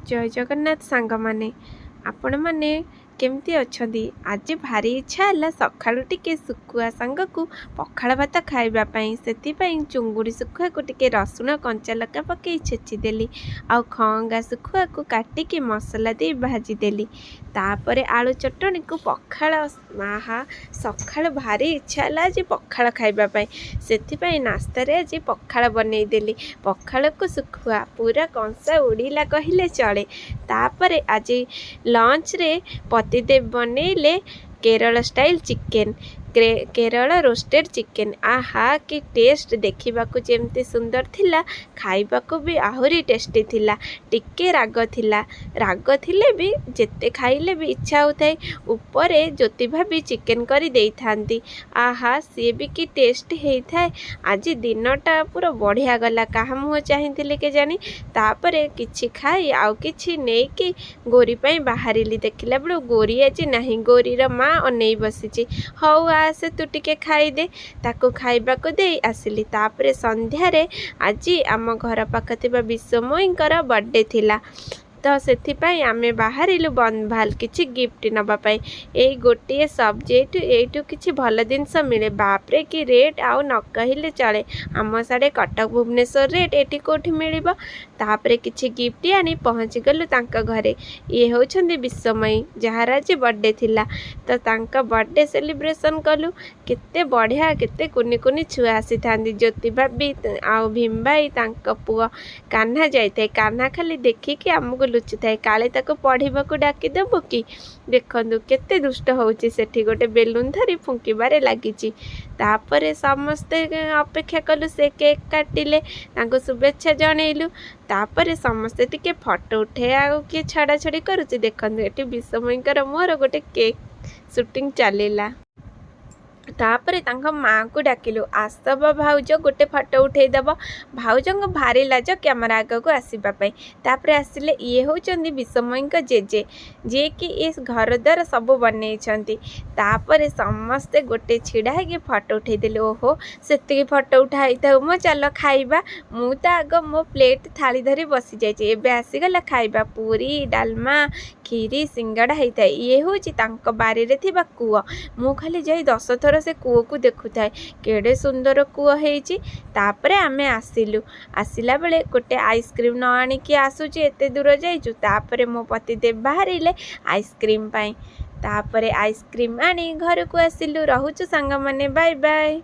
जय जगन्नाथ सांग माने आपण माने केमती अच्छी आज भारी इच्छा है सकाळु टिके सुखुआ सांग को पखाल भात खावाई से चुंगुड़ी सुखुआ को टिके रसुण कंचा लका पकई छेचिदेली आ खंगा सुखुआ को काटिकी मसला दे भाजीदेली तापर आलू चटणी को पखाल आहा सकाळ भारी इच्छा है आज पखाल खावाई से नास्तार आज पखाल बनईदेली पखाल को सुखुआ पूरा कंसा उड़ीला कहले चले तापर आज लंच रे पतिदेव बनैले Kerala style chicken Kerala roasted chicken आहा कि टेस्ट देखा जमती सुंदर थिला खाइबा को भी आहुरी टेस्टी थिला टिके राग थिला राग थिले भी जेते खाइले भी इच्छा होता है ऊपर ज्योति भाभी चिकेन करी देई थांती आहा सी भी कि टेस्ट होता है आज दिनटा पूरा बढ़िया गला कहा मुँह चाहती के जानी तापर किछि खाई आउ किछि नहीं कि गोरी पाई बाहरिली देखला बेलू गोरी आज नहीं गोरीर माँ अनई बसी हौ से तू टिके खाईदे ताको खाइबाको दे आसिली तापरे संध्यारे आज आम घर पाख थिबा विश्वमयींकर बर्थडे थिला तो से आमे बाहरिलु भाल किछि गिफ्ट नबापाई यही गोटे सब्जेक्ट यू किछि भल जिनस मिले बापरे कि रेट आउ न कहले चले आम साड़े कटक भुवनेश्वर रेट एटी कोठी मिलिबो तापरे किछि गिफ्ट आनी पहुँची गलु तांका घरे ये होछंदी विश्वमयी जहार आज बर्थडे थिला तो तांका बर्थडे सेलिब्रेशन कलु केते बढ़िया केते कुनी कुनी छुआ आसी थांदी ज्योति भाभी आउ भीम भाई तांका पुआ कान्हा जाइते कान्हा खाली देखिकी आमको लुचि थाए काले ताको पढ़ाको डाकिदेबू कि देखु केते दुष्ट होउची सेठी गोटे बेलून धरी फुंकिबारे लागिची तापरे समस्ते अपेक्षा कलु से केक काटिले तांको शुभेच्छा जनइलु तापरे समस्ते टिके फोटो उठे आउ किए छाड़ा छड़ी करुची देखु एटी विश्वमयींकर मोर गोटे केक शूटिंग चलिला तापरे तांका माँ को डाकिलु आसब भाउज गोटे फोटो उठेदेव भाउज भारी लाज कैमरा आग को आसवाई तापर आसिले ये होचंदी विश्वमयी जेजे जे कि इस घर द्वार सब बनई तापर समस्ते गोटे छिड़ा है फोटो उठेदेले ओहो से फोटो उठाई था मो चल खाइबा मु तो आग मो प्लेट थाली धरी बसी जाइए एबे आसीगला खाइबा पूरी डालमा खीरी सिंगड़ा होता है ये हूँ बारी रे थिबा कूଅ मु खाली जाई 10 थर से कूଅ को देखुए केड़े सुंदर कूଅ होइची तापरे आमे आसिलु आसिला बेले गोटे आइसक्रीम न आनिकी आसुची एते दूर जाइचु तापरे मो पतिदेव बाहरिले आइसक्रीम पाई तापरे आइसक्रीम आनी घर को आसिलु रहुचु सांग माने बाय बाय।